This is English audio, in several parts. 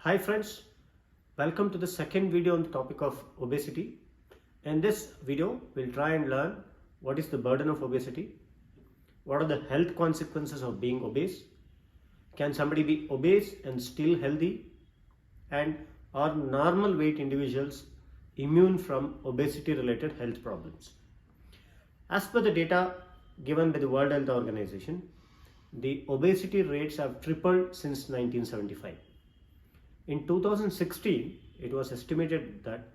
Hi friends, welcome to the second video on the topic of obesity. In this video, we'll try and learn what is the burden of obesity, what are the health consequences of being obese, can somebody be obese and still healthy, and are normal weight individuals immune from obesity related health problems. As per the data given by the World Health Organization, the obesity rates have tripled since 1975. In 2016, it was estimated that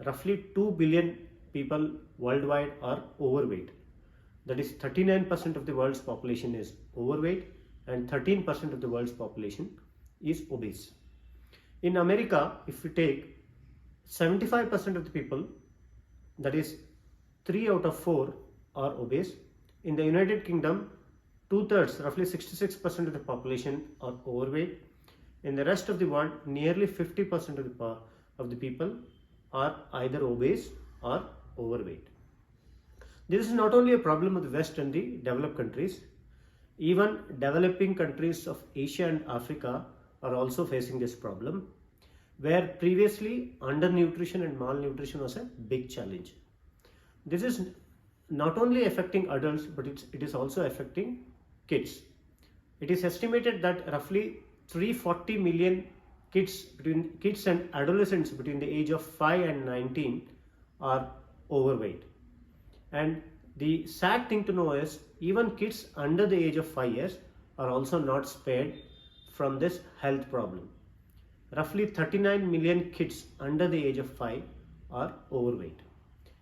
roughly 2 billion people worldwide are overweight. That is 39% of the world's population is overweight and 13% of the world's population is obese. In America, if we take 75% of the people, that is 3 out of 4 are obese. In the United Kingdom, 2/3, roughly 66% of the population are overweight. In the rest of the world, nearly 50% of the people are either obese or overweight. This is not only a problem of the West and the developed countries, even developing countries of Asia and Africa are also facing this problem, where previously undernutrition and malnutrition was a big challenge. This is not only affecting adults, but it is also affecting kids. It is estimated that roughly 340 million kids and adolescents between the age of 5 and 19 are overweight. And the sad thing to know is even kids under the age of 5 years are also not spared from this health problem. Roughly 39 million kids under the age of 5 are overweight.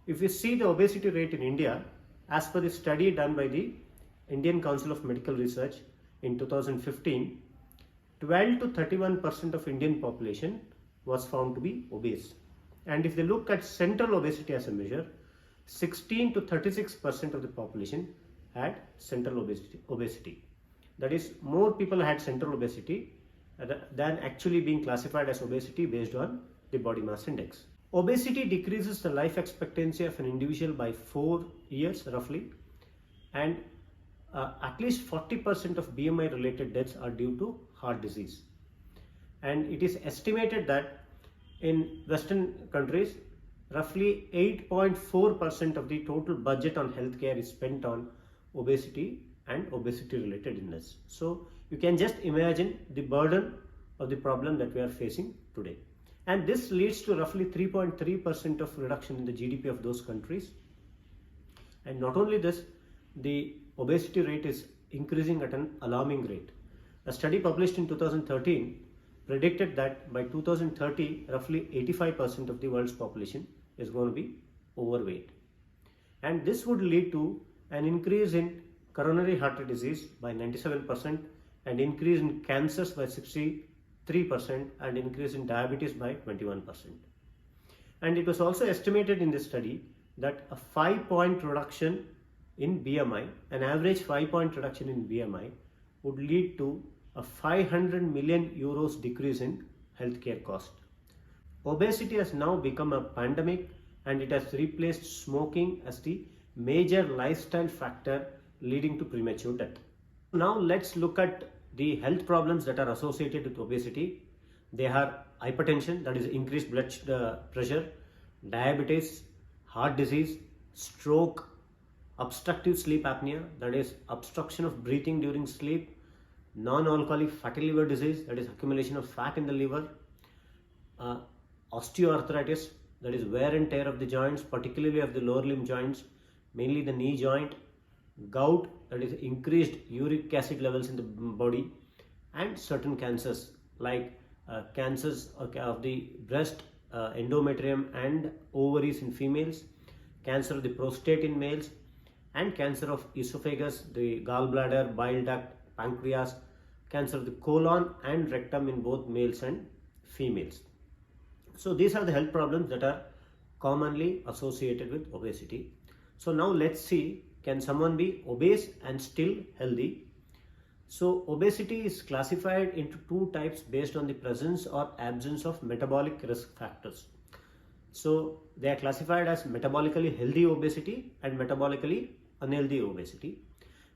If you see the obesity rate in India, as per the study done by the Indian Council of Medical Research in 2015, 12 to 31% of Indian population was found to be obese. And if they look at central obesity as a measure, 16 to 36% of the population had central obesity. That is, more people had central obesity than actually being classified as obesity based on the body mass index. Obesity decreases the life expectancy of an individual by 4 years roughly, and at least 40% of BMI related deaths are due to heart disease. And it is estimated that in Western countries, roughly 8.4% of the total budget on healthcare is spent on obesity and obesity related illness. So you can just imagine the burden of the problem that we are facing today. And this leads to roughly 3.3% of reduction in the GDP of those countries. And not only this, the obesity rate is increasing at an alarming rate. A study published in 2013 predicted that by 2030, roughly 85% of the world's population is going to be overweight. And this would lead to an increase in coronary heart disease by 97%, and increase in cancers by 63%, and increase in diabetes by 21%. And it was also estimated in this study that a 5-point reduction in BMI, an average 5-point reduction in BMI, would lead to a 500 million euros decrease in healthcare cost. Obesity has now become a pandemic, and it has replaced smoking as the major lifestyle factor leading to premature death. Now let's look at the health problems that are associated with obesity. They are hypertension, that is increased blood pressure, diabetes, heart disease, stroke, obstructive sleep apnea, that is obstruction of breathing during sleep, non-alcoholic fatty liver disease, that is accumulation of fat in the liver, osteoarthritis, that is wear and tear of the joints, particularly of the lower limb joints, mainly the knee joint, gout, that is increased uric acid levels in the body, and certain cancers like cancers of the breast, endometrium and ovaries in females, cancer of the prostate in males, and cancer of esophagus, the gallbladder, bile duct, pancreas, cancer of the colon and rectum in both males and females. So these are the health problems that are commonly associated with obesity. So now let's see, can someone be obese and still healthy? So obesity is classified into two types based on the presence or absence of metabolic risk factors. So they are classified as metabolically healthy obesity and metabolically unhealthy obesity.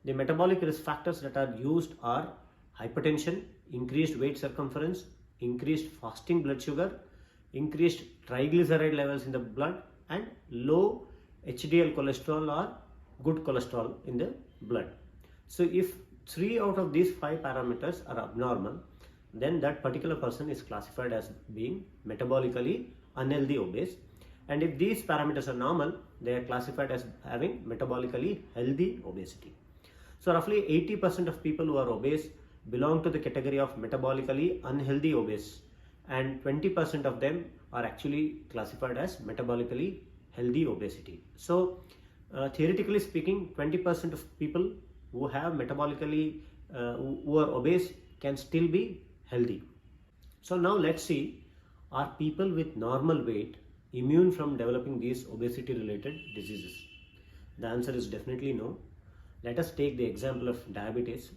The metabolic risk factors that are used are hypertension, increased weight circumference, increased fasting blood sugar, increased triglyceride levels in the blood, and low HDL cholesterol or good cholesterol in the blood. So if 3 out of these 5 parameters are abnormal, then that particular person is classified as being metabolically unhealthy obese. And if these parameters are normal, they are classified as having metabolically healthy obesity. So roughly 80% of people who are obese belong to the category of metabolically unhealthy obese, and 20% of them are actually classified as metabolically healthy obesity. So theoretically speaking, 20% of people who have metabolically who are obese can still be healthy. So now let's see, are people with normal weight immune from developing these obesity related diseases? The answer is definitely no. Let us take the example of diabetes.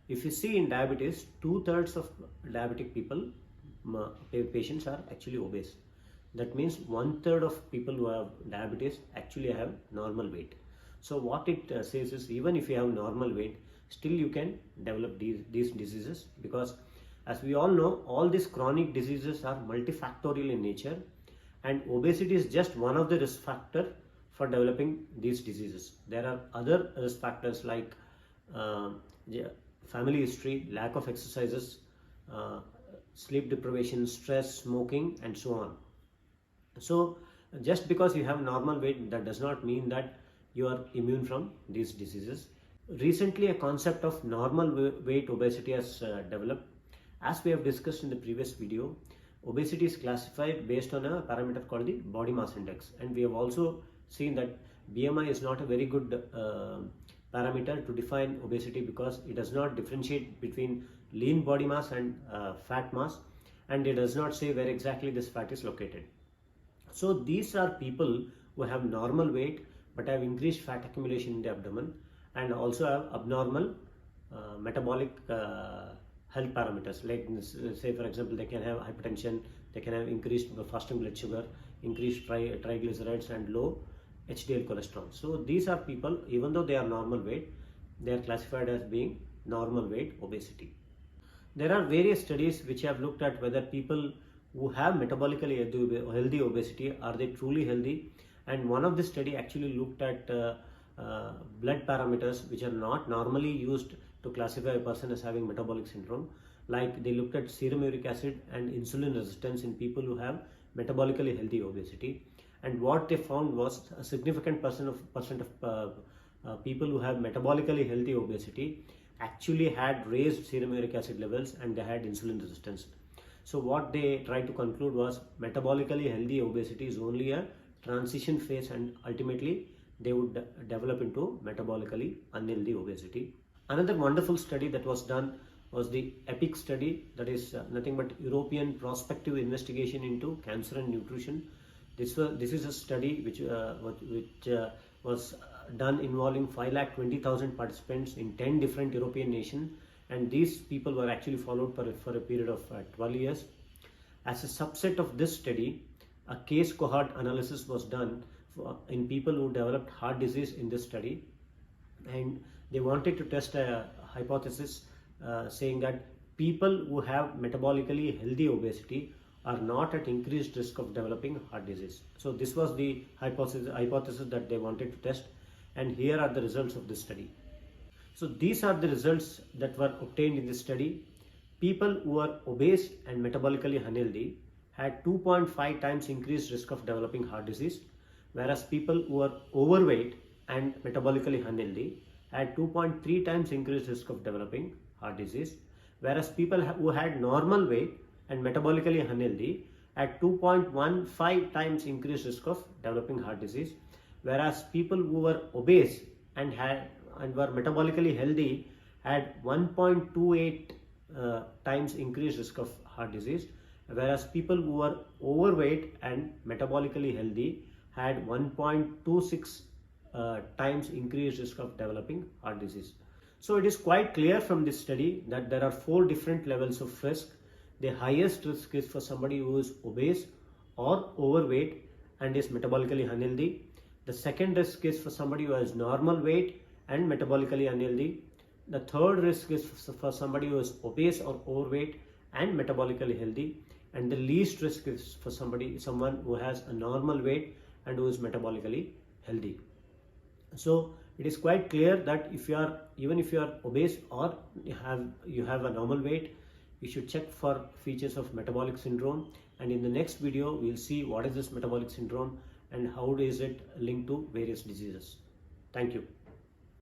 If you see in diabetes, 2/3 of diabetic people, patients are actually obese. That means 1/3 of people who have diabetes actually have normal weight. So what it says is, even if you have normal weight, still you can develop these diseases, because as we all know, all these chronic diseases are multifactorial in nature, and obesity is just one of the risk factors for developing these diseases. There are other risk factors like family history, lack of exercises, sleep deprivation, stress, smoking, and so on. So just because you have normal weight, that does not mean that you are immune from these diseases. Recently, a concept of normal weight obesity has developed. As we have discussed in the previous video, obesity is classified based on a parameter called the body mass index, and we have also seen that BMI is not a very good parameter to define obesity, because it does not differentiate between lean body mass and fat mass, and it does not say where exactly this fat is located. So these are people who have normal weight but have increased fat accumulation in the abdomen, and also have abnormal metabolic health parameters, like say for example, they can have hypertension, they can have increased fasting blood sugar, increased triglycerides, and low HDL cholesterol. So these are people, even though they are normal weight, they are classified as being normal weight obesity. There are various studies which have looked at whether people who have metabolically healthy obesity, are they truly healthy, and one of the study actually looked at blood parameters which are not normally used to classify a person as having metabolic syndrome. Like they looked at serum uric acid and insulin resistance in people who have metabolically healthy obesity, and what they found was a significant percent of people who have metabolically healthy obesity actually had raised serum uric acid levels, and they had insulin resistance. So what they tried to conclude was, metabolically healthy obesity is only a transition phase, and ultimately they would develop into metabolically unhealthy obesity. Another wonderful study that was done was the EPIC study, that is nothing but European Prospective Investigation into Cancer and Nutrition. This is a study which was done involving 5,20,000 participants in 10 different European nations, and these people were actually followed for a period of 12 years. As a subset of this study, a case cohort analysis was done in people who developed heart disease in this study, and they wanted to test a hypothesis saying that people who have metabolically healthy obesity are not at increased risk of developing heart disease. So this was the hypothesis that they wanted to test, and here are the results of this study. So these are the results that were obtained in this study. People who are obese and metabolically unhealthy had 2.5 times increased risk of developing heart disease, whereas people who are overweight and metabolically unhealthy had 2.3 times increased risk of developing heart disease, whereas people who had normal weight and metabolically unhealthy had 2.15 times increased risk of developing heart disease, whereas people who were obese and were metabolically healthy had 1.28 times increased risk of heart disease, whereas people who were overweight and metabolically healthy had 1.26 times increased risk of developing heart disease. So it is quite clear from this study that there are 4 different levels of risk. The highest risk is for somebody who is obese or overweight and is metabolically unhealthy. The second risk is for somebody who has normal weight and metabolically unhealthy. The third risk is for somebody who is obese or overweight and metabolically healthy, and the least risk is for someone who has a normal weight and who is metabolically healthy. So it is quite clear that even if you are obese or you have a normal weight, you should check for features of metabolic syndrome. And in the next video, we'll see what is this metabolic syndrome and how is it linked to various diseases. Thank you.